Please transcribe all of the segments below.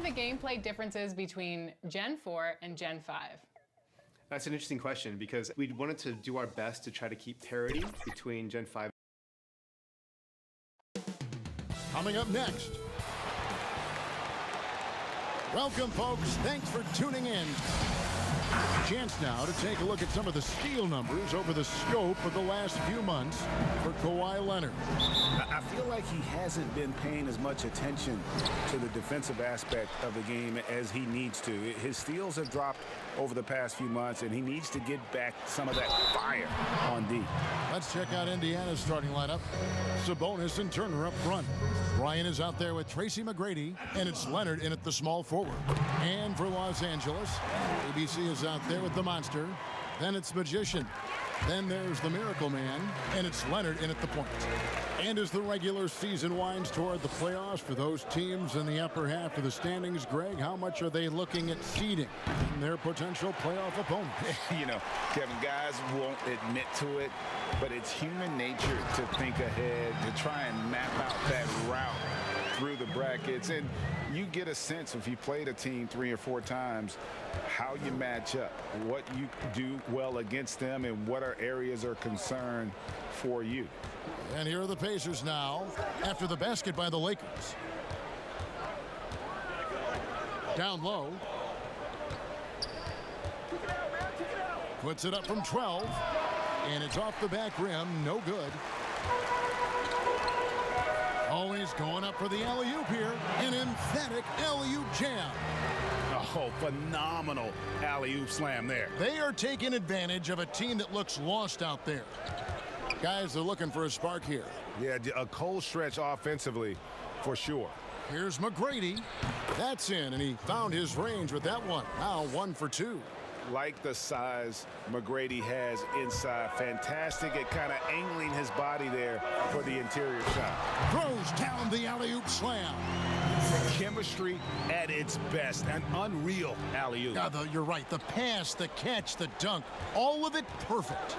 the gameplay differences between Gen 4 and Gen 5? That's an interesting question because we wanted to do our best to try to keep parity between Gen 5. Coming up next. Welcome, folks. Thanks for tuning in. Chance now to take a look at some of the steal numbers over the scope of the last few months for Kawhi Leonard. I feel like he hasn't been paying as much attention to the defensive aspect of the game as he needs to. His steals have dropped over the past few months, and he needs to get back some of that fire on D. Let's check out Indiana's starting lineup. Sabonis and Turner up front. Bryant is out there with Tracy McGrady, and it's Leonard in at the small forward. And for Los Angeles, ABC is out there with the Monster. Then it's Magician. Then there's the Miracle Man, and it's Leonard in at the point. And as the regular season winds toward the playoffs for those teams in the upper half of the standings, Greg, how much are they looking at seeding their potential playoff opponent? You know, Kevin, guys won't admit to it, but it's human nature to think ahead, to try and map out that route through the brackets. And you get a sense, if you played a team 3 or 4 times, how you match up, what you do well against them, and what are areas of concern for you. And here are the Pacers now after the basket by the Lakers. Down low. Puts it up from 12. And it's off the back rim. No good. Oh, he's going up for the alley-oop here. An emphatic alley-oop jam. Oh, phenomenal alley-oop slam there. They are taking advantage of a team that looks lost out there. Guys, they're looking for a spark here. Yeah, a cold stretch offensively for sure. Here's McGrady. That's in, and he found his range with that one. Now 1 for 2. Like the size McGrady has inside. Fantastic at kind of angling his body there for the interior shot. Throws down the alley-oop slam. Chemistry at its best. An unreal alley-oop. Yeah, you're right. The pass, the catch, the dunk, all of it perfect.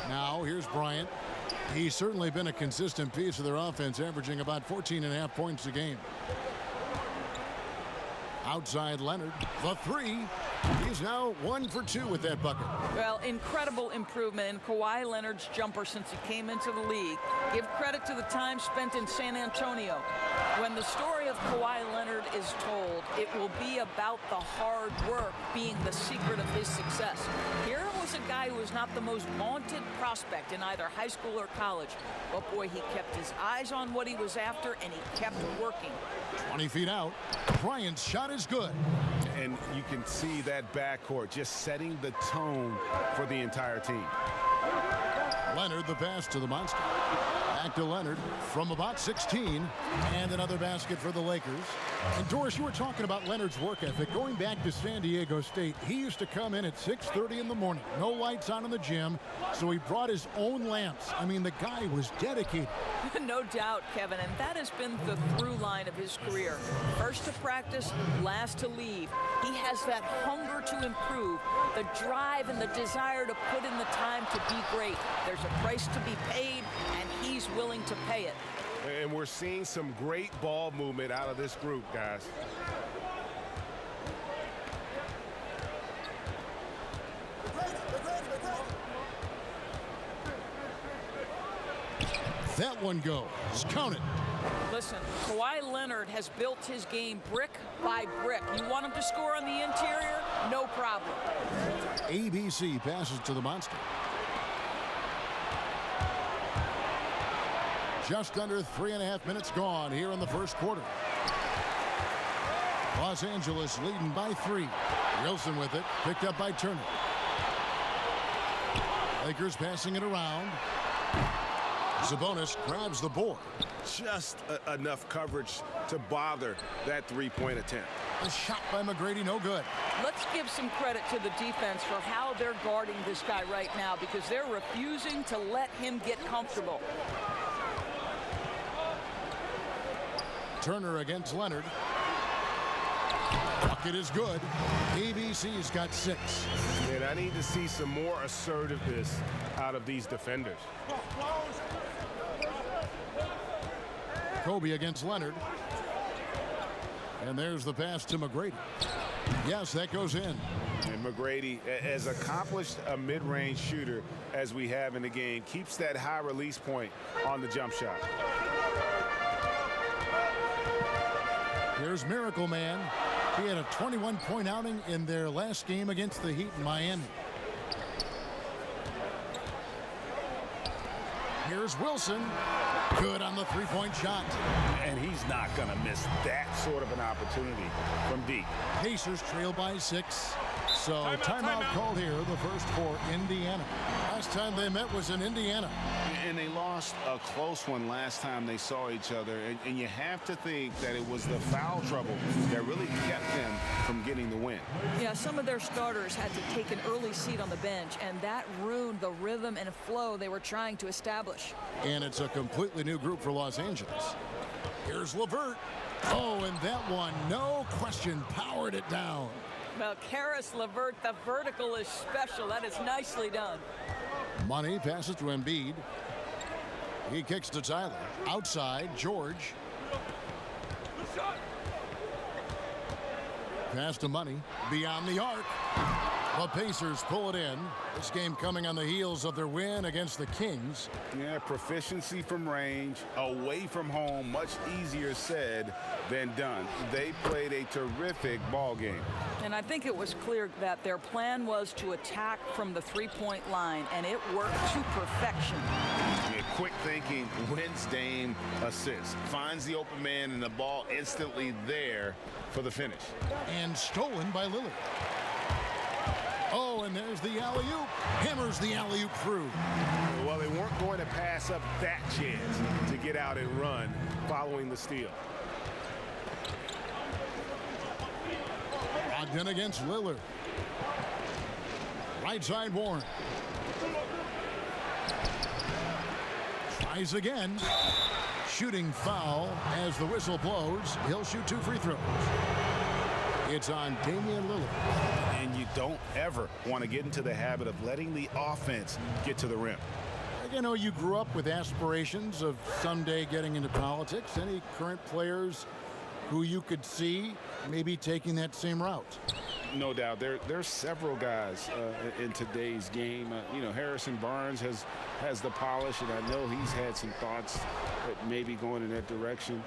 Now, here's Bryant. He's certainly been a consistent piece of their offense, averaging about 14.5 points a game. Outside Leonard, the 3. He's now 1 for 2 with that bucket. Well, incredible improvement in Kawhi Leonard's jumper since he came into the league. Give credit to the time spent in San Antonio. When the story of Kawhi Leonard is told, it will be about the hard work being the secret of his success. Here was a guy who was not the most vaunted prospect in either high school or college. But boy, he kept his eyes on what he was after, and he kept working. 20 feet out. Bryant's shot is good. And you can see that backcourt just setting the tone for the entire team. Leonard, the pass to the Monster. Back to Leonard from about 16. And another basket for the Lakers. And Doris, you were talking about Leonard's work ethic. Going back to San Diego State, he used to come in at 6:30 in the morning. No lights on in the gym, so he brought his own lamps. I mean, the guy was dedicated. No doubt, Kevin, and that has been the through line of his career. First to practice, last to leave. He has that hunger to improve, the drive and the desire to put in the time to be great. There's a price to be paid, and he's willing to pay it. And we're seeing some great ball movement out of this group, guys. That one goes. Count it. Listen, Kawhi Leonard has built his game brick by brick. You want him to score on the interior? No problem. ABC passes to the Monster. Just under 3.5 minutes gone here in the first quarter. Los Angeles leading by 3. Wilson with it, picked up by Turner. Lakers passing it around. Sabonis grabs the board. Just enough coverage to bother that three-point attempt. A shot by McGrady, no good. Let's give some credit to the defense for how they're guarding this guy right now, because they're refusing to let him get comfortable. Turner against Leonard. Bucket is good. ABC's got 6. And I need to see some more assertiveness out of these defenders. Kobe against Leonard. And there's the pass to McGrady. Yes, that goes in. And McGrady, as accomplished a mid-range shooter as we have in the game, keeps that high release point on the jump shot. Here's Miracle Man. He had a 21-point outing in their last game against the Heat in Miami. Here's Wilson. Good on the three-point shot. And he's not going to miss that sort of an opportunity from deep. Pacers trail by 6. So timeout called here, the first for Indiana. Last time they met was in Indiana. And they lost a close one last time they saw each other. And you have to think that it was the foul trouble that really kept them from getting the win. Yeah, some of their starters had to take an early seat on the bench, and that ruined the rhythm and flow they were trying to establish. And it's a completely new group for Los Angeles. Here's LeVert. Oh, and that one, no question, powered it down. Well, Karis LeVert, the vertical is special. That is nicely done. Money passes to Embiid. He kicks to Tyler. Outside, George. Pass to Money. Beyond the arc. The Pacers pull it in. This game coming on the heels of their win against the Kings. Yeah, proficiency from range, away from home, much easier said than done. They played a terrific ball game. And I think it was clear that their plan was to attack from the three-point line, and it worked to perfection. Yeah, quick thinking, wins Dame assist, finds the open man, and the ball instantly there for the finish. And stolen by Lillard. Oh, and there's the alley-oop. Hammers the alley-oop through. Well, they weren't going to pass up that chance to get out and run following the steal. Brogdon against Lillard. Right side Warren. Tries again. Shooting foul as the whistle blows. He'll shoot 2 free throws. It's on Damian Lillard. And you don't ever want to get into the habit of letting the offense get to the rim. You know, you grew up with aspirations of someday getting into politics. Any current players who you could see maybe taking that same route? No doubt. There's several guys in today's game. You know, Harrison Barnes has the polish, and I know he's had some thoughts that maybe going in that direction.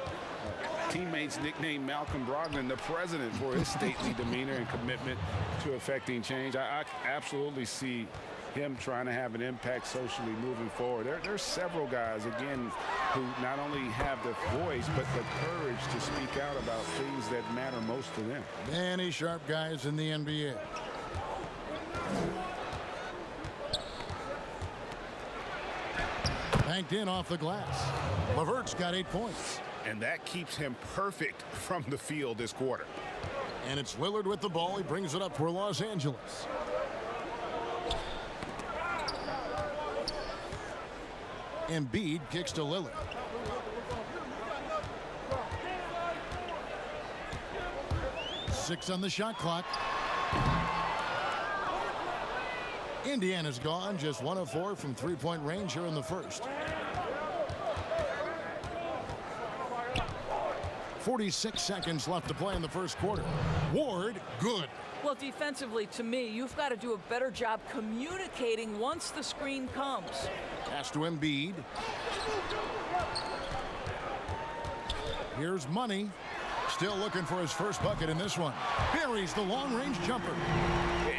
Teammates nicknamed Malcolm Brogdon the president for his stately demeanor and commitment to affecting change. I absolutely see him trying to have an impact socially moving forward. There's several guys, again, who not only have the voice, but the courage to speak out about things that matter most to them. Many sharp guys in the NBA. Banked in off the glass. LeVert's got 8 points. And that keeps him perfect from the field this quarter. And it's Lillard with the ball. He brings it up for Los Angeles. Embiid kicks to Lillard. Six on the shot clock. Indiana's gone, just 1 of 4 from three-point range here in the first. 46 seconds left to play in the first quarter. Ward, good. Well, defensively, to me, you've got to do a better job communicating once the screen comes. Pass to Embiid. Here's Money. Still looking for his first bucket in this one. Buries the long-range jumper.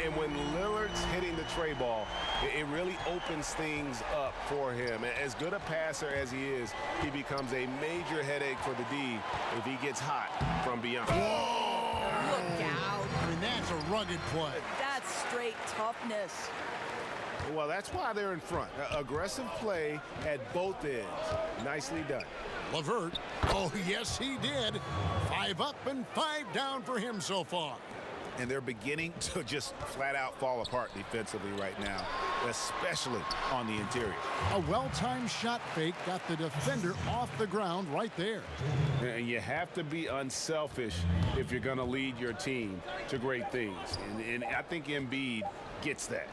And when Lillard's hitting the tray ball, it really opens things up for him. As good a passer as he is, he becomes a major headache for the D if he gets hot from beyond. Whoa! Look out. I mean, that's a rugged play. That's straight toughness. Well, that's why they're in front. Aggressive play at both ends. Nicely done. LeVert. Oh, yes, he did. 5 up and 5 down for him so far. And they're beginning to just flat out fall apart defensively right now, especially on the interior. A well-timed shot fake got the defender off the ground right there. And you have to be unselfish if you're going to lead your team to great things. And I think Embiid gets that.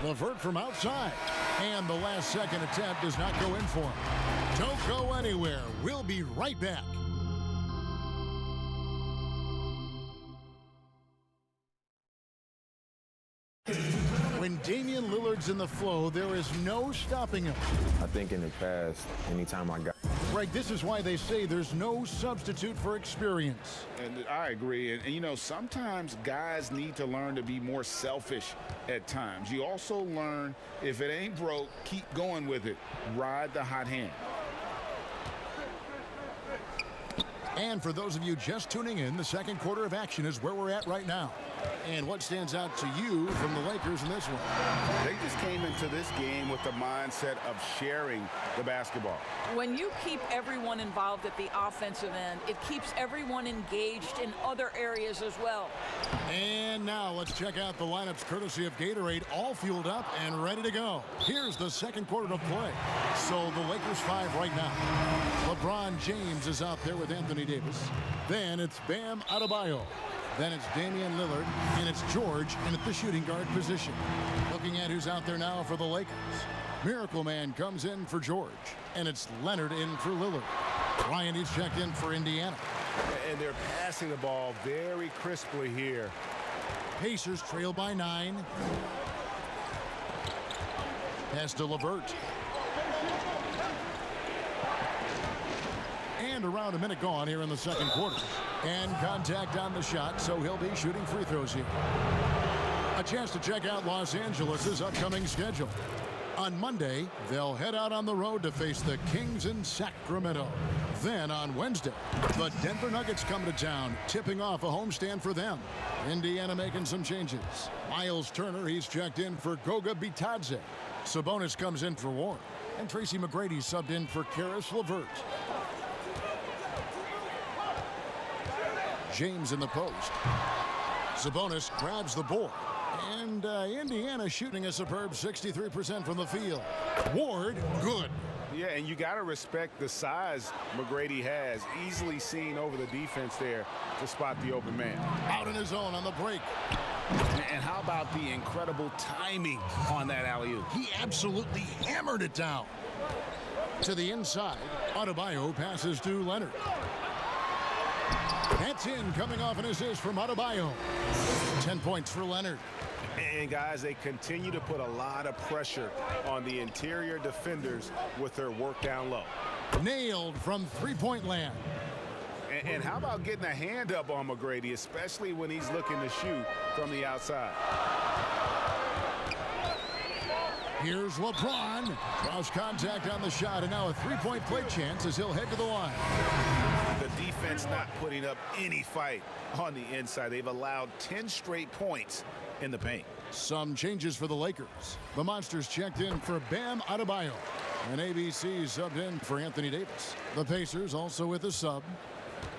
LeVert from outside. And the last second attempt does not go in for him. Don't go anywhere. We'll be right back. Damian Lillard's in the flow. There is no stopping him. I think in the past, anytime I got... Greg, this is why they say there's no substitute for experience. And I agree. And, you know, sometimes guys need to learn to be more selfish at times. You also learn if it ain't broke, keep going with it. Ride the hot hand. And for those of you just tuning in, the second quarter of action is where we're at right now. And what stands out to you from the Lakers in this one? They just came into this game with the mindset of sharing the basketball. When you keep everyone involved at the offensive end, it keeps everyone engaged in other areas as well. And now let's check out the lineups courtesy of Gatorade, all fueled up and ready to go. Here's the second quarter of play. So the Lakers 5 right now. LeBron James is out there with Anthony Davis. Then it's Bam Adebayo. Then it's Damian Lillard, and it's George in at the shooting guard position. Looking at who's out there now for the Lakers. Miracle Man comes in for George, and it's Leonard in for Lillard. Bryant is checked in for Indiana. And they're passing the ball very crisply here. Pacers trail by 9. Pass to LeVert. And around a minute gone here in the second quarter. And contact on the shot, so he'll be shooting free throws here. A chance to check out Los Angeles' upcoming schedule. On Monday, they'll head out on the road to face the Kings in Sacramento. Then on Wednesday, the Denver Nuggets come to town, tipping off a homestand for them. Indiana making some changes. Miles Turner, he's checked in for Goga Bitadze. Sabonis comes in for Warren. And Tracy Mcgrady subbed in for Karis LeVert. James in the post. Sabonis grabs the board. And Indiana shooting a superb 63% from the field. Ward, good. Yeah, and you got to respect the size McGrady has. Easily seen over the defense there to spot the open man. Out in his own on the break. And how about the incredible timing on that alley-oop? He absolutely hammered it down. To the inside, Adebayo passes to Leonard. That's in, coming off an assist from Adebayo. 10 points for Leonard. And guys, they continue to put a lot of pressure on the interior defenders with their work down low. Nailed from three-point land. And how about getting a hand up on McGrady, especially when he's looking to shoot from the outside? Here's LeBron. Cross contact on the shot, and now a three-point play chance as he'll head to the line. The defense not putting up any fight on the inside. They've allowed 10 straight points in the paint. Some changes for the Lakers. The Monsters checked in for Bam Adebayo. And ABC subbed in for Anthony Davis. The Pacers also with a sub.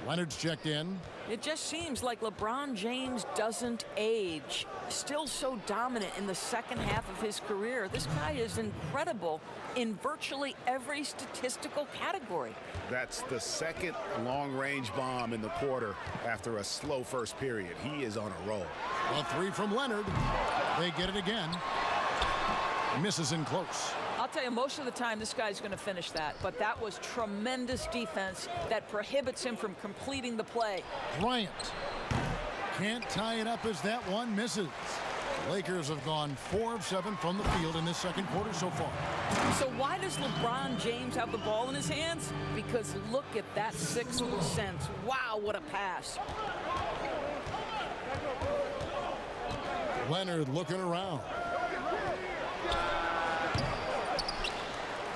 Leonard's checked in. It just seems like LeBron James doesn't age. Still so dominant in the second half of his career. This guy is incredible in virtually every statistical category. That's the second long-range bomb in the quarter after a slow first period. He is on a roll. A three from Leonard. They get it again. Misses in close. I'll tell you, most of the time this guy's going to finish that, but that was tremendous defense that prohibits him from completing the play. Bryant can't tie it up as that one misses. Lakers have gone 4 of 7 from the field in this second quarter so far. So why does LeBron James have the ball in his hands? Because look at that 6%. Wow, what a pass. Leonard looking around.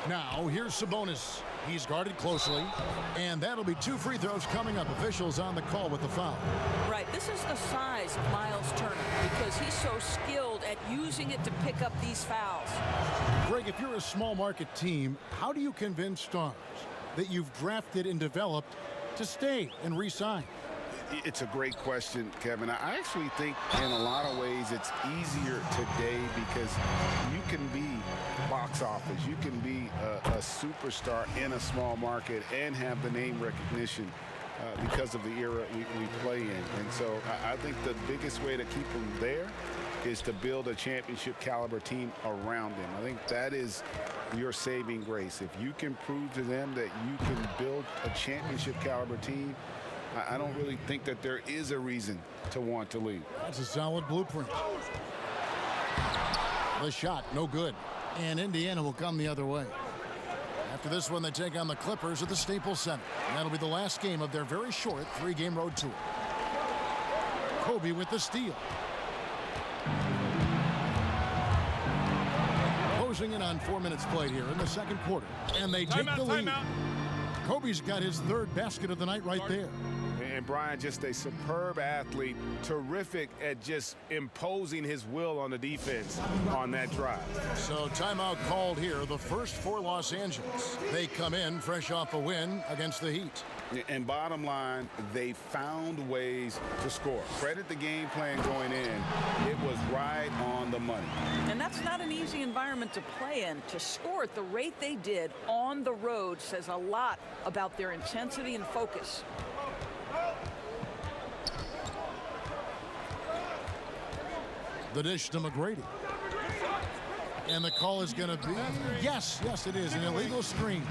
Now, here's Sabonis. He's guarded closely, and that'll be 2 free throws coming up. Officials on the call with the foul. Right, this is the size of Miles Turner because he's so skilled at using it to pick up these fouls. Greg, if you're a small market team, how do you convince stars that you've drafted and developed to stay and re-sign? It's a great question, Kevin. I actually think in a lot of ways it's easier today because you can be box office. You can be a superstar in a small market and have the name recognition because of the era we play in. And so I think the biggest way to keep them there is to build a championship caliber team around them. I think that is your saving grace. If you can prove to them that you can build a championship caliber team, I don't really think that there is a reason to want to leave. That's a solid blueprint. The shot, no good. And Indiana will come the other way. After this one, they take on the Clippers at the Staples Center. And that'll be the last game of their very short 3-game road tour. Kobe with the steal. Closing in on 4 minutes played here in the second quarter. And they take the lead. Kobe's got his third basket of the night right there. And Bryant, just a superb athlete, terrific at just imposing his will on the defense on that drive. So timeout called here, the first for Los Angeles. They come in fresh off a win against the Heat. And bottom line, they found ways to score. Credit the game plan going in. It was right on the money. And that's not an easy environment to play in. To score at the rate they did on the road says a lot about their intensity and focus. The dish to McGrady. And the call is going to be, yes, it is, an illegal screen.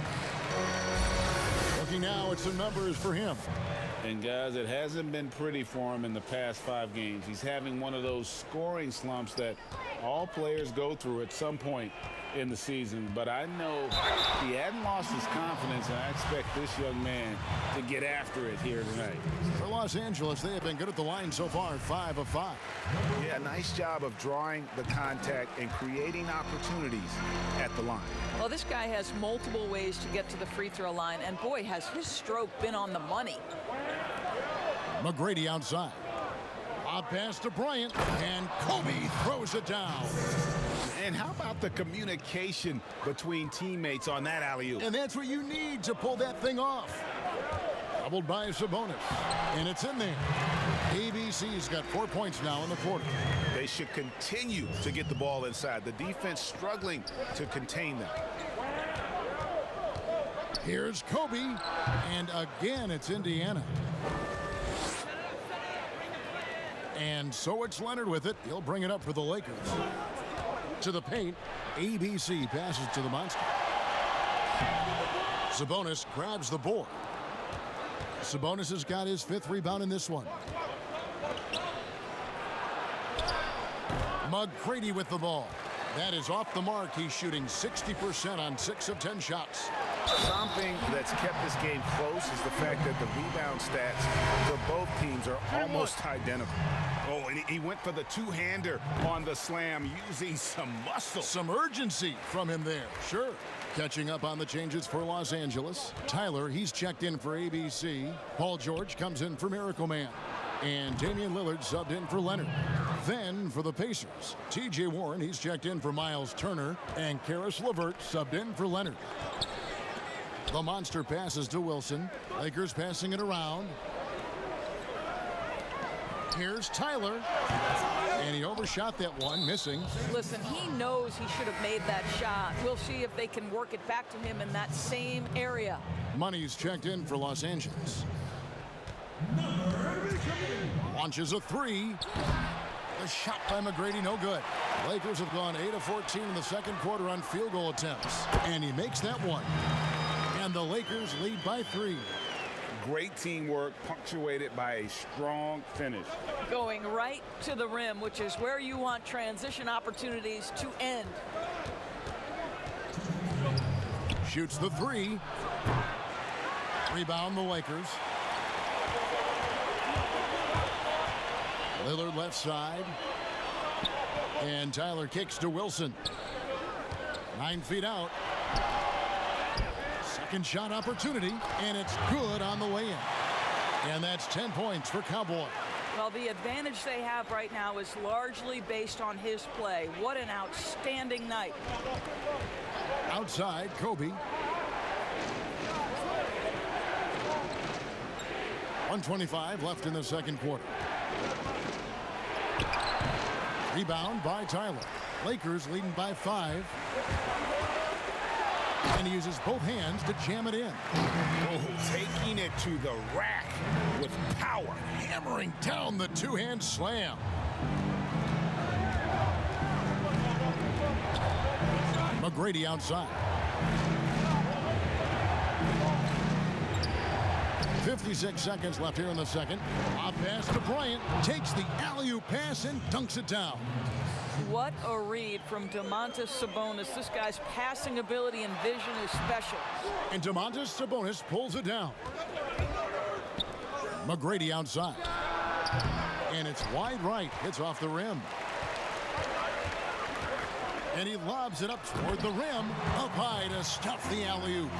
Looking now at some numbers for him. And guys, it hasn't been pretty for him in the past 5 games. He's having one of those scoring slumps that all players go through at some point in the season. But I know he hadn't lost his confidence, and I expect this young man to get after it here tonight. For Los Angeles, they have been good at the line so far, 5 of 5. Yeah, nice job of drawing the contact and creating opportunities at the line. Well, this guy has multiple ways to get to the free throw line, and boy, has his stroke been on the money. McGrady outside. A pass to Bryant, and Kobe throws it down. And how about the communication between teammates on that alley-oop? And that's what you need to pull that thing off. Doubled by Sabonis, and it's in there. ABC's got 4 points now in the quarter. They should continue to get the ball inside. The defense struggling to contain them. Here's Kobe, and again it's Indiana. And so it's Leonard with it. He'll bring it up for the Lakers. To the paint, ABC passes to the monster. Sabonis grabs the board. Sabonis has got his 5th rebound in this one. McGrady with the ball. That is off the mark. He's shooting 60% on 6 of 10 shots. Something that's kept this game close is the fact that the rebound stats for both teams are almost identical. Oh, and he went for the two-hander on the slam using some muscle. Some urgency from him there. Sure. Catching up on the changes for Los Angeles. Tyler, he's checked in for ABC. Paul George comes in for Miracle Man. And Damian Lillard subbed in for Leonard. Then for the Pacers, T.J. Warren, he's checked in for Miles Turner. And Karis LeVert subbed in for Leonard. The monster passes to Wilson. Lakers passing it around. Here's Tyler. And he overshot that one, missing. Listen, he knows he should have made that shot. We'll see if they can work it back to him in that same area. Money's checked in for Los Angeles. Launches a 3. The shot by McGrady, no good. Lakers have gone 8 of 14 in the second quarter on field goal attempts. And he makes that one. And the Lakers lead by 3. Great teamwork punctuated by a strong finish. Going right to the rim, which is where you want transition opportunities to end. Shoots the 3. Rebound the Lakers. Lillard left side. And Tyler kicks to Wilson. 9 feet out. Second shot opportunity, and it's good on the way in. And that's 10 points for Cowboy. Well, the advantage they have right now is largely based on his play. What an outstanding night. Outside, Kobe. 1:25 left in the second quarter. Rebound by Tyler. Lakers leading by 5. And he uses both hands to jam it in. Oh, taking it to the rack with power. Hammering down the two-hand slam. McGrady outside. 56 seconds left here in the second. A pass to Bryant. Takes the alley-oop pass and dunks it down. What a read from Domantas Sabonis. This guy's passing ability and vision is special. And Domantas Sabonis pulls it down. McGrady outside. And it's wide right. Hits off the rim. And he lobs it up toward the rim. Up high to stuff the alley-oop.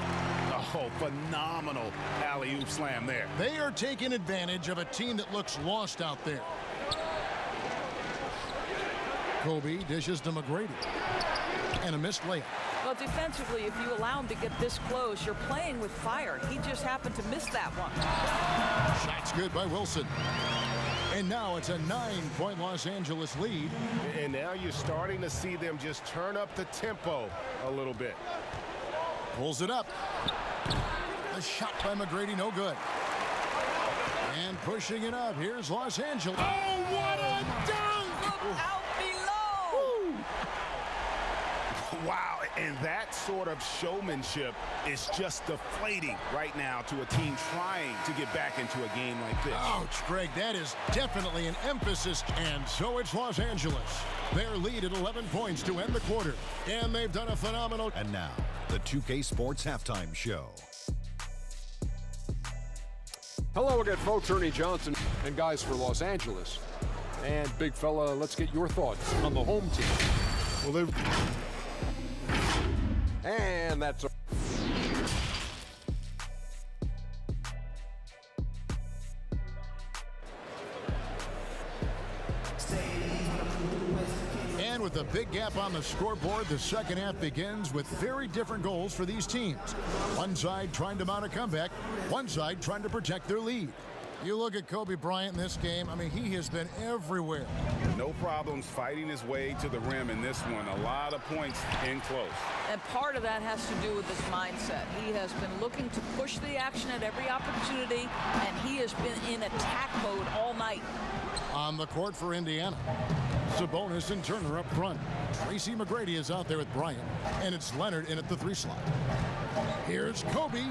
Oh, phenomenal alley-oop slam there. They are taking advantage of a team that looks lost out there. Kobe dishes to McGrady. And a missed layup. Well, defensively, if you allow him to get this close, you're playing with fire. He just happened to miss that one. Shot's good by Wilson. And now it's a 9-point Los Angeles lead. And now you're starting to see them just turn up the tempo a little bit. Pulls it up. The shot by McGrady, no good. And pushing it up, here's Los Angeles. Oh, what a dunk! Look out below! Wow, and that sort of showmanship is just deflating right now to a team trying to get back into a game like this. Ouch, Greg, that is definitely an emphasis. And so it's Los Angeles. Their lead at 11 points to end the quarter. And they've done a phenomenal... And now, the 2K Sports Halftime Show. Hello again, folks. Ernie Johnson and guys for Los Angeles. And big fella, let's get your thoughts on the home team. Well, they've... And that's a... And with a big gap on the scoreboard, the second half begins with very different goals for these teams. One side trying to mount a comeback, one side trying to protect their lead. You look at Kobe Bryant in this game, I mean, he has been everywhere. No problems fighting his way to the rim in this one. A lot of points in close. And part of that has to do with his mindset. He has been looking to push the action at every opportunity, and he has been in attack mode all night. On the court for Indiana, Sabonis and Turner up front. Tracy Mcgrady is out there with Bryant, and it's Leonard in at the 3 slot. Here's Kobe.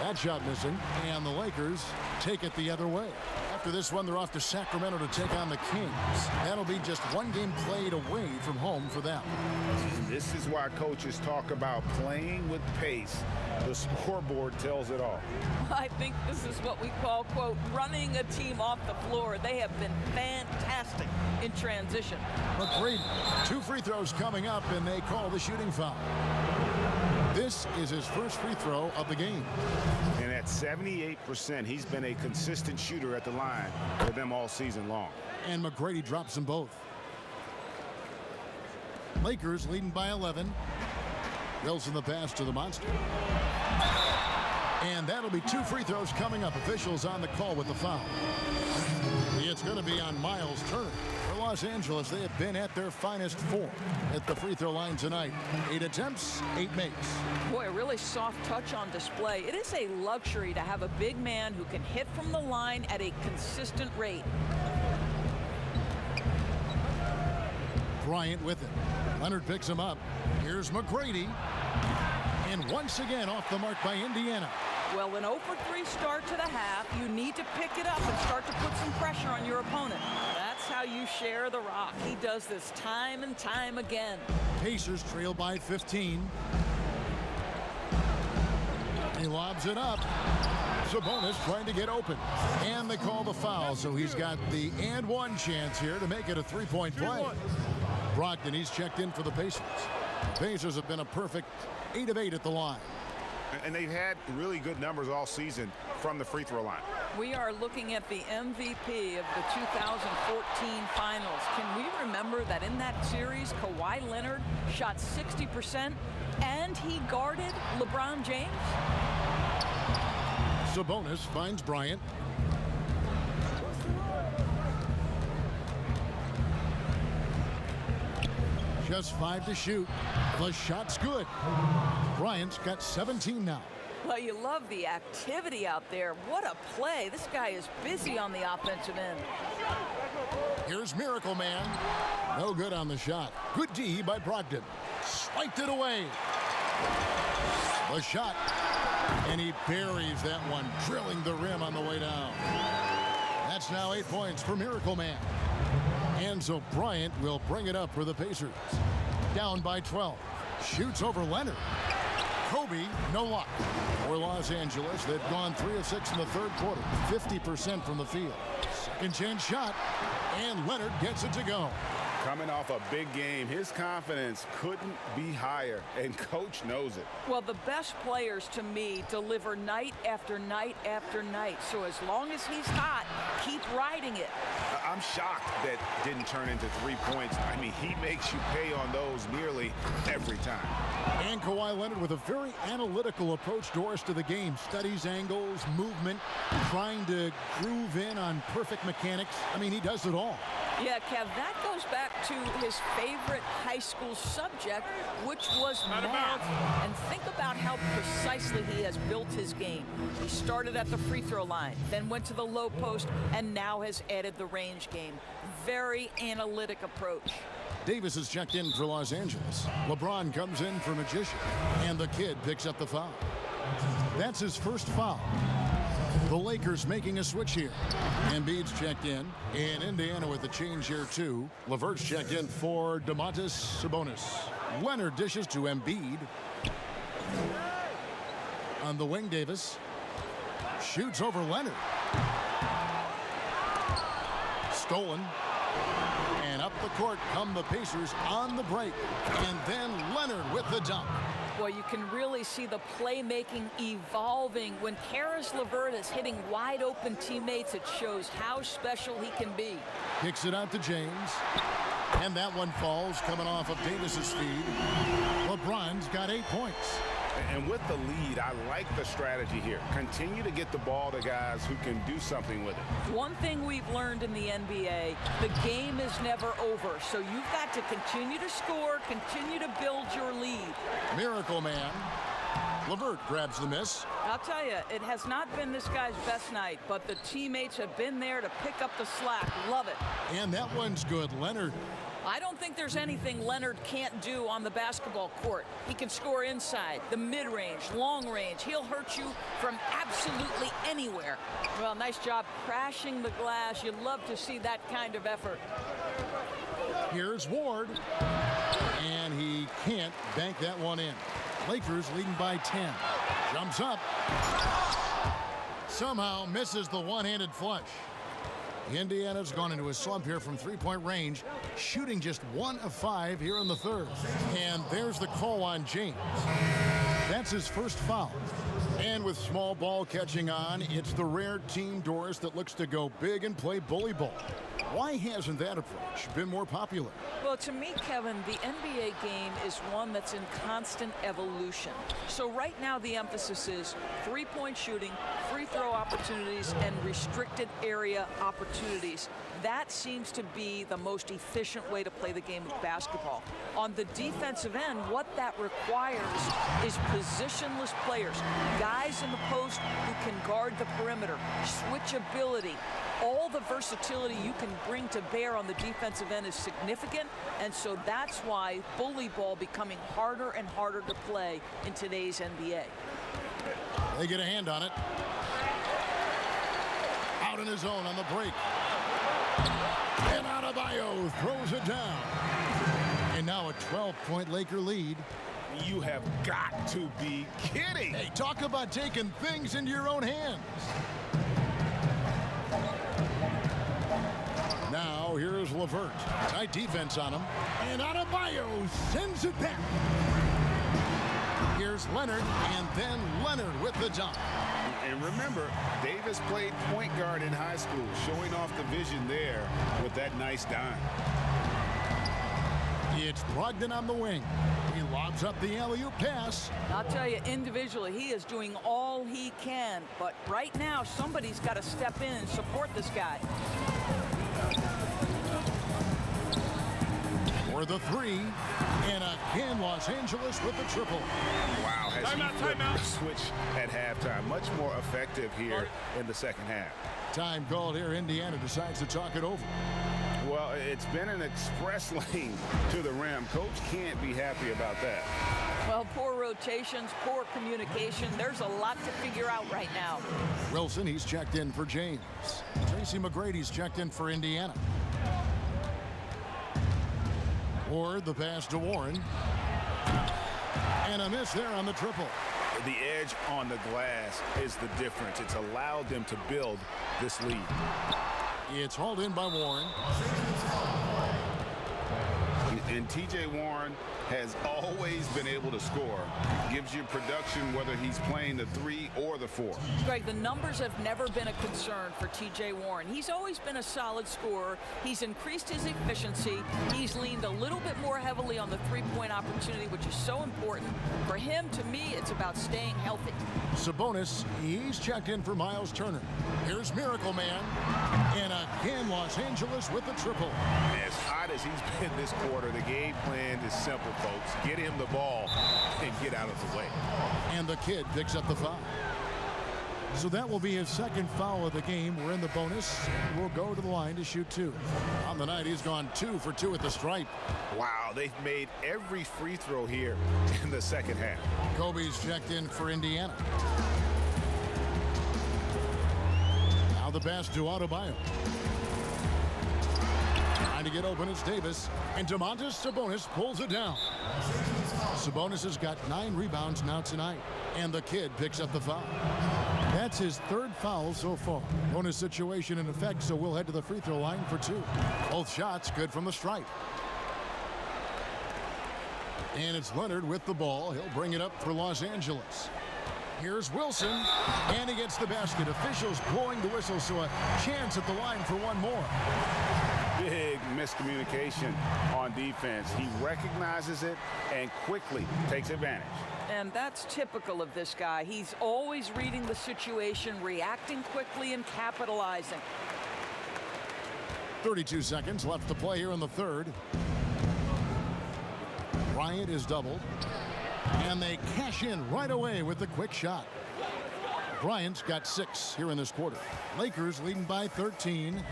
That shot missing, and the Lakers take it the other way. After this one, they're off to Sacramento to take on the Kings. That'll be just one game played away from home for them. This is why coaches talk about playing with pace. The scoreboard tells it all. I think this is what we call, quote, running a team off the floor. They have been fantastic in transition. McGrady, 2 free throws coming up, and they call the shooting foul. This is his first free throw of the game. And at 78%, he's been a consistent shooter at the line for them all season long. And McGrady drops them both. Lakers leading by 11. Wilson the pass to the monster. And that'll be 2 free throws coming up. Officials on the call with the foul. It's going to be on Miles Turner. For Los Angeles, they have been at their finest 4 at the free throw line tonight. 8 attempts, 8 makes. Boy, a really soft touch on display. It is a luxury to have a big man who can hit from the line at a consistent rate. Bryant with it. Leonard picks him up. Here's McGrady. And once again off the mark by Indiana. Well, an 0 for 3 start to the half. You need to pick it up and start to put some pressure on your opponent. That's how you share the rock. He does this time and time again. Pacers trail by 15. He lobs it up. Sabonis trying to get open. And they call the foul, so he's got the and one chance here to make it a 3-point play. Brogdon, he's checked in for the Pacers. The Pacers have been a perfect 8 of 8 at the line. And they've had really good numbers all season from the free throw line. We are looking at the MVP of the 2014 finals. Can we remember that in that series, Kawhi Leonard shot 60% and he guarded LeBron James? Sabonis finds Bryant. Just 5 to shoot. The shot's good. Bryant's got 17 now. Well, you love the activity out there. What a play. This guy is busy on the offensive end. Here's Miracle Man. No good on the shot. Good D by Brogdon. Spiked it away. The shot. And he buries that one, drilling the rim on the way down. That's now 8 points for Miracle Man. And so Bryant will bring it up for the Pacers. Down by 12. Shoots over Leonard. Kobe, no luck. For Los Angeles, they've gone 3 of 6 in the third quarter. 50% from the field. Second chance shot. And Leonard gets it to go. Coming off a big game, his confidence couldn't be higher, and coach knows it. Well, the best players, to me, deliver night after night after night. So as long as he's hot, keep riding it. I'm shocked that didn't turn into 3 points. I mean, he makes you pay on those nearly every time. And Kawhi Leonard with a very analytical approach, Doris, to the game. Studies angles, movement, trying to groove in on perfect mechanics. I mean, he does it all. Yeah, Kev, that goes back to his favorite high school subject, which was math. And think about how precisely he has built his game. He started at the free throw line, then went to the low post, and now has added the range game. Very analytic approach. Davis is checked in for Los Angeles. LeBron comes in for Magician, and the kid picks up the foul. That's his first foul. The Lakers making a switch here. Embiid's checked in Indiana with the change here too. LeVert's checked in for Domantas Sabonis. Leonard dishes to Embiid. On the wing, Davis shoots over Leonard. Stolen. And up the court come the Pacers on the break. And then Leonard with the dunk. Well, you can really see the playmaking evolving. When Karis LeVert is hitting wide open teammates, it shows how special he can be. Kicks it out to James. And that one falls coming off of Davis's feed. LeBron's got 8 points. And with the lead, I like the strategy here. Continue to get the ball to guys who can do something with it. One thing we've learned in the NBA, the game is never over. So you've got to continue to score, continue to build your lead. Miracle Man. LeVert grabs the miss. I'll tell you, it has not been this guy's best night, but the teammates have been there to pick up the slack. Love it. And that one's good. Leonard. I don't think there's anything Leonard can't do on the basketball court. He can score inside, the mid-range, long range. He'll hurt you from absolutely anywhere. Well, nice job crashing the glass. You'd love to see that kind of effort. Here's Ward. And he can't bank that one in. Lakers leading by 10. Jumps up. Somehow misses the one-handed flush. Indiana's gone into a slump here from three-point range, shooting just 1 of 5 here in the third. And there's the call on James. That's his first foul. And with small ball catching on, it's the rare team, Doris, that looks to go big and play bully ball. Why hasn't that approach been more popular? Well, to me, Kevin, the NBA game is one that's in constant evolution. So right now the emphasis is three-point shooting, free throw opportunities, and restricted area opportunities. That seems to be the most efficient way to play the game of basketball. On the defensive end, what that requires is positionless players, guys in the post who can guard the perimeter, switchability. All the versatility you can bring to bear on the defensive end is significant, and so that's why bully ball becoming harder and harder to play in today's NBA. They get a hand on it. Out in his own on the break. And Adebayo throws it down. And now a 12-point Laker lead. You have got to be kidding. Hey, talk about taking things into your own hands. Now here's LeVert. Tight defense on him. And Adebayo sends it back. Here's Leonard, and then Leonard with the dunk. And remember, Davis played point guard in high school, showing off the vision there with that nice dime. It's Brogdon on the wing. He lobs up the alley-oop pass. I'll tell you, individually, he is doing all he can. But right now, somebody's got to step in and support this guy. For the three, and again Los Angeles with the triple. Wow, has he flipped the switch at halftime. Much more effective here in the second half. Time called here. Indiana decides to talk it over. Well, it's been an express lane to the rim. Coach can't be happy about that. Well, poor rotations, poor communication. There's a lot to figure out right now. Wilson, he's checked in for James. Tracy McGrady's checked in for Indiana. Ward the pass to Warren. And a miss there on the triple. The edge on the glass is the difference. It's allowed them to build this lead. It's hauled in by Warren. And T.J. Warren has always been able to score. Gives you production whether he's playing the 3 or the 4. Greg, the numbers have never been a concern for T.J. Warren. He's always been a solid scorer. He's increased his efficiency. He's leaned a little bit more heavily on the three-point opportunity, which is so important. For him, to me, it's about staying healthy. Sabonis, he's checked in for Miles Turner. Here's Miracle Man. And again, Los Angeles with the triple. As hot as he's been this quarter, the game plan is simple, folks. Get him the ball and get out of the way. And the kid picks up the foul. So that will be his second foul of the game. We're in the bonus. We'll go to the line to shoot 2. On the night, he's gone 2 for 2 at the stripe. Wow, they've made every free throw here in the second half. Kobe's checked in for Indiana. Now the pass to Adebayo. Trying to get open, it's Davis. And Domantas Sabonis pulls it down. Sabonis has got 9 rebounds now tonight. And the kid picks up the foul. That's his 3rd foul so far. Bonus situation in effect, so we'll head to the free throw line for 2. Both shots good from the stripe. And it's Leonard with the ball. He'll bring it up for Los Angeles. Here's Wilson, and he gets the basket. Officials blowing the whistle, so a chance at the line for one more. Big miscommunication on defense. He recognizes it and quickly takes advantage. And that's typical of this guy. He's always reading the situation, reacting quickly, and capitalizing. 32 seconds left to play here in the 3rd. Bryant is doubled. And they cash in right away with the quick shot. Bryant's got 6 here in this quarter. Lakers leading by 13.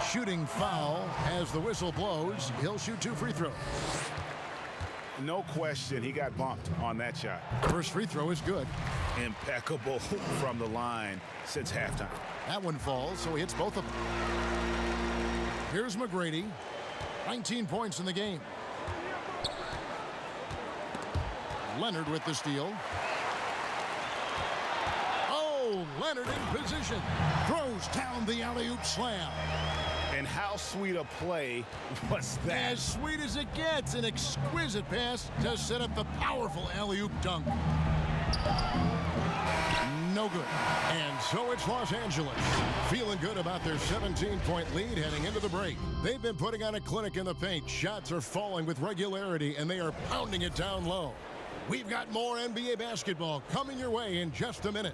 Shooting foul as the whistle blows. He'll shoot 2 free throws. No question, he got bumped on that shot. First free throw is good. Impeccable from the line since halftime. That one falls, so he hits both of them. Here's McGrady. 19 points in the game. Leonard with the steal. Oh, Leonard in position. Throws down the alley-oop slam. And how sweet a play was that? As sweet as it gets. An exquisite pass to set up the powerful alley-oop dunk. No good. And so it's Los Angeles. Feeling good about their 17-point lead heading into the break. They've been putting on a clinic in the paint. Shots are falling with regularity, and they are pounding it down low. We've got more NBA basketball coming your way in just a minute.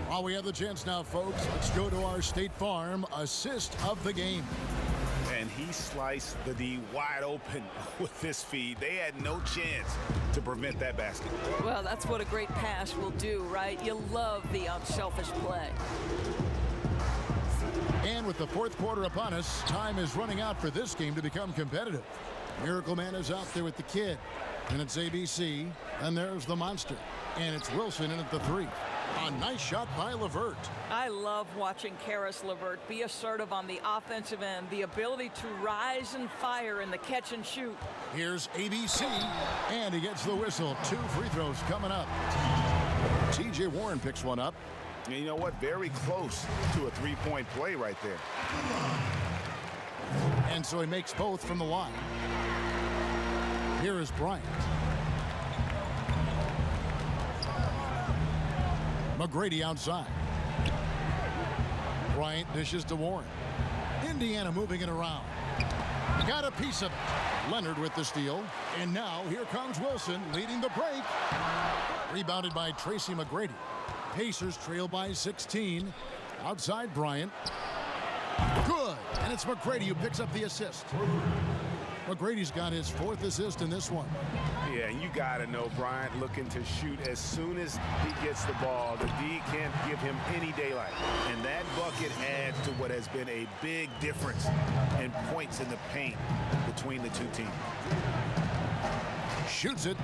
While we have the chance now, folks, let's go to our State Farm assist of the game. And he sliced the D wide open with this feed. They had no chance to prevent that basket. Well, that's what a great pass will do, right? You love the unselfish play. And with the 4th quarter upon us, time is running out for this game to become competitive. Miracle Man is out there with the kid. And it's ABC. And there's the monster. And it's Wilson in at the 3. A nice shot by LeVert. I love watching Karis LeVert be assertive on the offensive end, the ability to rise and fire in the catch and shoot. Here's ABC, and he gets the whistle. 2 free throws coming up. T.J. Warren picks one up. And you know what? Very close to a 3-point play right there. And so he makes both from the line. Here is Bryant. McGrady outside. Bryant dishes to Warren. Indiana moving it around. Got a piece of it. Leonard with the steal. And now here comes Wilson leading the break. Rebounded by Tracy Mcgrady. Pacers trail by 16. Outside Bryant. Good. And it's McGrady who picks up the assist. McGrady's got his 4th assist in this one. Yeah, you got to know Bryant looking to shoot as soon as he gets the ball. The D can't give him any daylight. And that bucket adds to what has been a big difference in points in the paint between the 2 teams. Shoots it.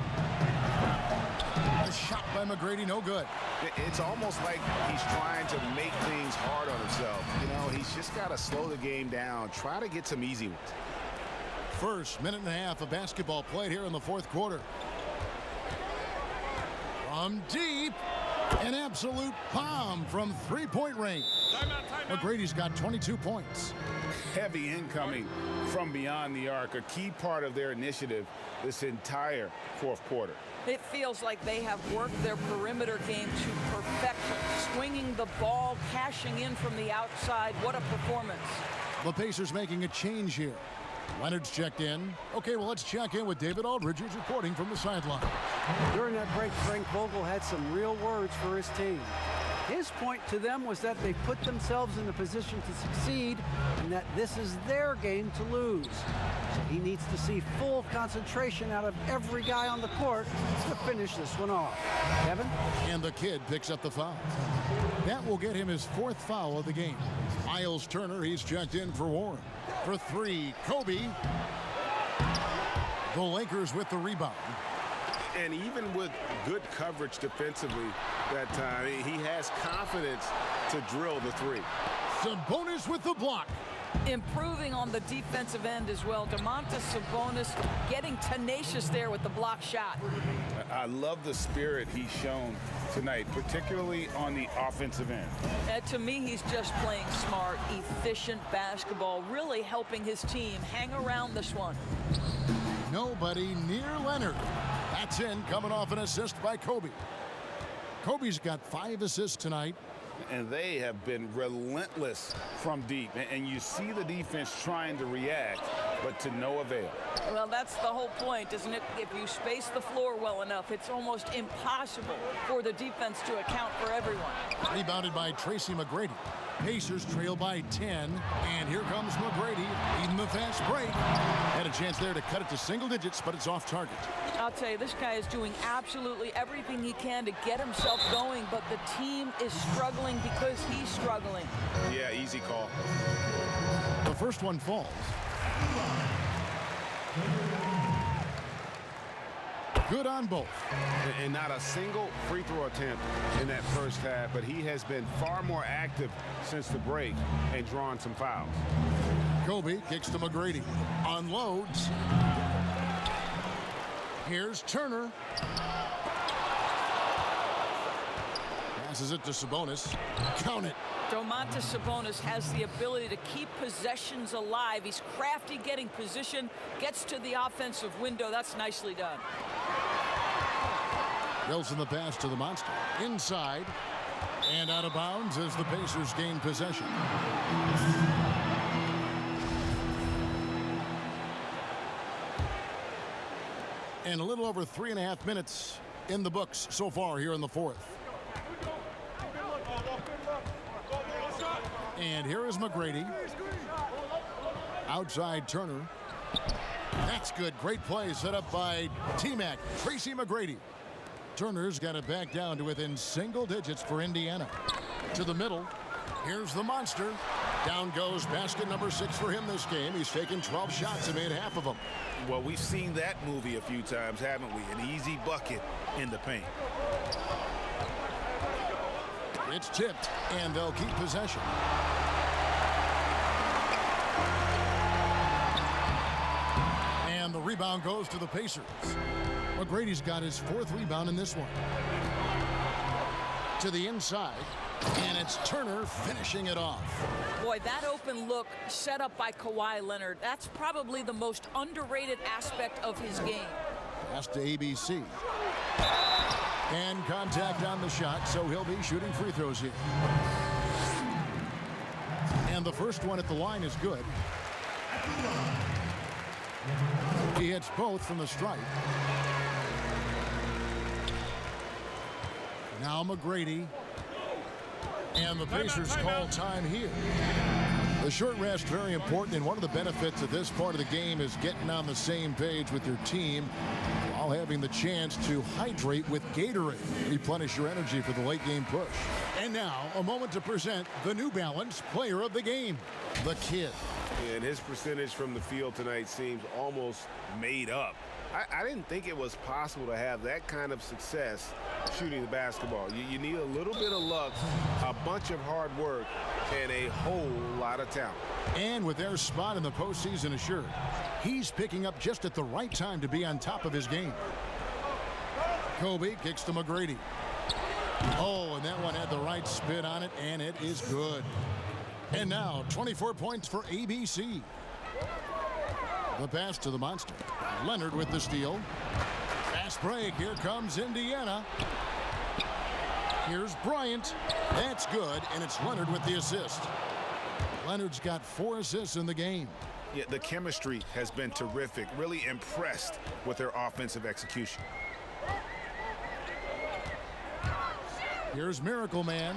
The shot by McGrady, no good. It's almost like he's trying to make things hard on himself. You know, he's just got to slow the game down, try to get some easy ones. First minute and a half of basketball played here in the fourth quarter. From deep, an absolute bomb from three-point range. McGrady's got 22 points. Heavy incoming from beyond the arc, a key part of their initiative this entire fourth quarter. It feels like they have worked their perimeter game to perfection. Swinging the ball, cashing in from the outside. What a performance. The Pacers making a change here. Leonard's checked in. Okay, well, let's check in with David Aldridge, who's reporting from the sideline. During that break, Frank Vogel had some real words for his team. His point to them was that they put themselves in a position to succeed and that this is their game to lose. So he needs to see full concentration out of every guy on the court to finish this one off. Kevin? And the kid picks up the foul. That will get him his fourth foul of the game. Miles Turner, he's checked in for Warren. For three, Kobe. The Lakers with the rebound. And even with good coverage defensively that time, he has confidence to drill the three. Sabonis with the block. Improving on the defensive end as well. Domantas Sabonis getting tenacious there with the block shot. I love the spirit he's shown tonight, particularly on the offensive end. To me, he's just playing smart, efficient basketball, really helping his team hang around this one. Nobody near Leonard. That's in, coming off an assist by Kobe. Kobe's got 5 assists tonight. And they have been relentless from deep. And you see the defense trying to react, but to no avail. Well, that's the whole point, isn't it? If you space the floor well enough, it's almost impossible for the defense to account for everyone. Rebounded by Tracy McGrady. Pacers trail by 10, and here comes McGrady eating the fast break. Had a chance there to cut it to single digits, but it's off target. I'll tell you, this guy is doing absolutely everything he can to get himself going, but the team is struggling because he's struggling. Yeah, easy call. The first one falls. Good on both. And not a single free throw attempt in that first half, but he has been far more active since the break and drawn some fouls. Kobe kicks to McGrady. Unloads. Here's Turner. Passes it to Sabonis. Count it. Domantas Sabonis has the ability to keep possessions alive. He's crafty getting position, gets to the offensive window. That's nicely done. Wilson the pass to the monster. Inside and out of bounds as the Pacers gain possession. And a little over 3.5 minutes in the books so far here in the fourth. And here is McGrady. Outside Turner. That's good. Great play set up by T-Mac, Tracy McGrady. Turner's got it back down to within single digits for Indiana. To the middle. Here's the monster. Down goes basket number 6 for him this game. He's taken 12 shots and made half of them. Well, we've seen that movie a few times, haven't we? An easy bucket in the paint. It's tipped, and they'll keep possession. And the rebound goes to the Pacers. McGrady's got his 4th rebound in this one. To the inside, and it's Turner finishing it off. Boy, that open look set up by Kawhi Leonard, that's probably the most underrated aspect of his game. Pass to ABC. And contact on the shot, so he'll be shooting free throws here. And the first one at the line is good. He hits both from the stripe. Now McGrady. And the Pacers call time here. The short rest very important, and one of the benefits of this part of the game is getting on the same page with your team while having the chance to hydrate with Gatorade. Replenish your energy for the late game push. And now, a moment to present the New Balance Player of the Game, the Kid. And his percentage from the field tonight seems almost made up. I didn't think it was possible to have that kind of success shooting the basketball. You need a little bit of luck, a bunch of hard work, and a whole lot of talent. And with their spot in the postseason assured, he's picking up just at the right time to be on top of his game. Kobe kicks to McGrady. Oh, and that one had the right spin on it, and it is good. And now 24 points for ABC. The pass to the monster. Leonard with the steal. Fast break. Here comes Indiana. Here's Bryant. That's good, and it's Leonard with the assist. Leonard's got 4 assists in the game. Yeah, the chemistry has been terrific. Really impressed with their offensive execution. Here's Miracle Man.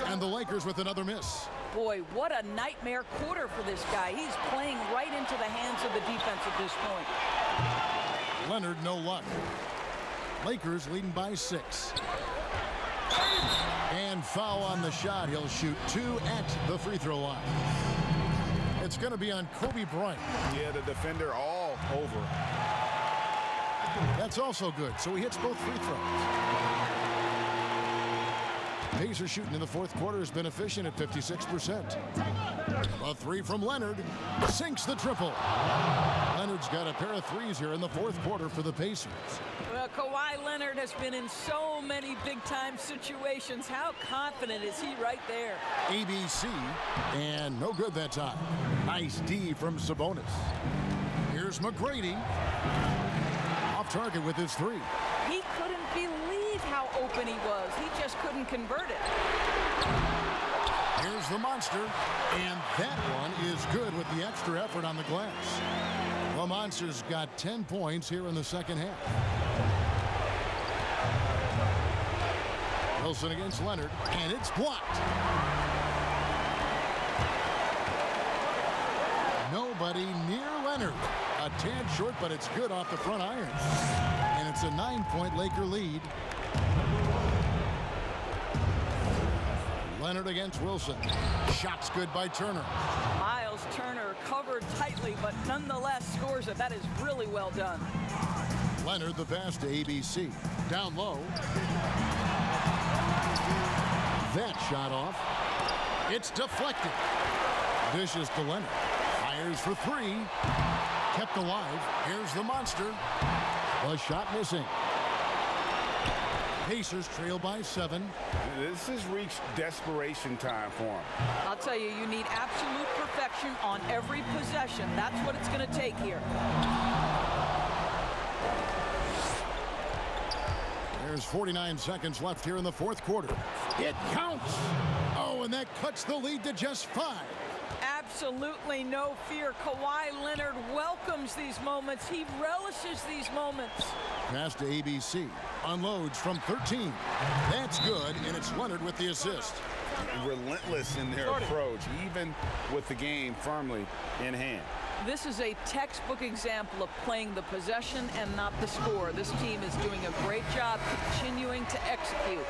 And the Lakers with another miss. Boy, what a nightmare quarter for this guy. He's playing right into the hands of the defense at this point. Leonard, no luck. Lakers leading by 6. And foul on the shot. He'll shoot 2 at the free throw line. It's going to be on Kobe Bryant. Yeah, the defender all over. That's also good, so he hits both free throws. Pacers shooting in the fourth quarter has been efficient at 56%. A 3 from Leonard sinks the triple. Leonard's got a pair of threes here in the fourth quarter for the Pacers. Well, Kawhi Leonard has been in so many big-time situations. How confident is he right there? ABC, and no good that time. Nice D from Sabonis. Here's McGrady. Off target with his 3. He couldn't believe how open he was. He just couldn't convert it. Here's the monster, and that one is good with the extra effort on the glass. The Monster's got 10 points here in the second half. Wilson against Leonard, and it's blocked. Nobody near Leonard. A tad short, but it's good off the front iron. And it's a 9-point Laker lead. Leonard against Wilson. Shot's good by Turner. Miles Turner covered tightly, but nonetheless scores it. That is really well done. Leonard the pass to ABC. Down low. That shot off. It's deflected. Dishes to Leonard. Fires for 3. Kept alive. Here's the monster. The shot missing. Pacers trail by 7. This has reached desperation time for him. I'll tell you, you need absolute perfection on every possession. That's what it's going to take here. There's 49 seconds left here in the fourth quarter. It counts. Oh, and that cuts the lead to just 5. Absolutely no fear. Kawhi Leonard welcomes these moments. He relishes these moments. Pass to ABC. Unloads from 13. That's good, and it's Leonard with the assist. Relentless in their approach, even with the game firmly in hand. This is a textbook example of playing the possession and not the score. This team is doing a great job continuing to execute.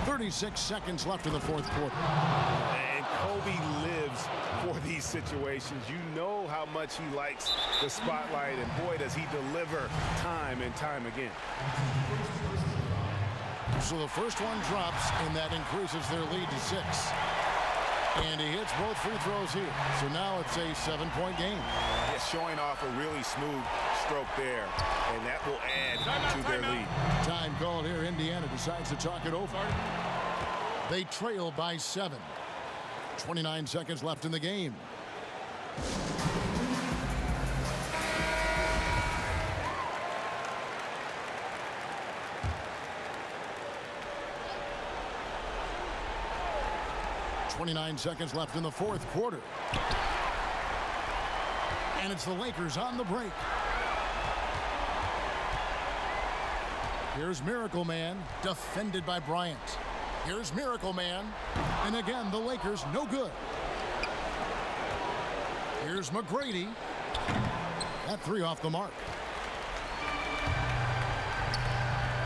.36 seconds left in the fourth quarter. And Kobe lives for these situations. You know how much he likes the spotlight, and boy, does he deliver time and time again. So the first one drops, and that increases their lead to 6. And he hits both free throws here. So now it's a 7-point game. Yeah, showing off a really smooth stroke there, and that will add to their lead. Time called here. Indiana decides to talk it over. They trail by 7. 29 seconds left in the game. .29 seconds left in the fourth quarter. And it's the Lakers on the break. Here's Miracle Man, defended by Bryant. Here's Miracle Man, and again, the Lakers no good. Here's McGrady. That 3 off the mark.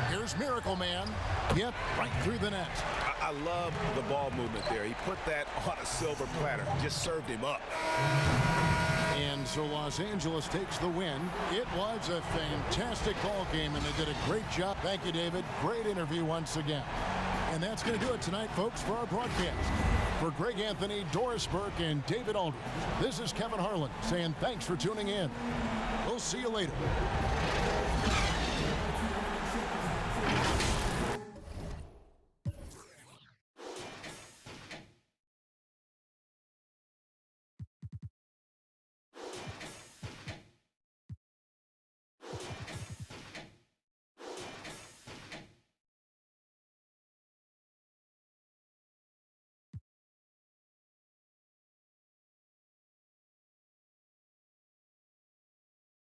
Here's Miracle Man. Yep, right through the net. I love the ball movement there. He put that on a silver platter, just served him up. And so Los Angeles takes the win. It was a fantastic ball game, and they did a great job. Thank you, David. Great interview once again. And that's going to do it tonight, folks, for our broadcast. For Greg Anthony, Doris Burke, and David Aldridge, this is Kevin Harlan saying thanks for tuning in. We'll see you later.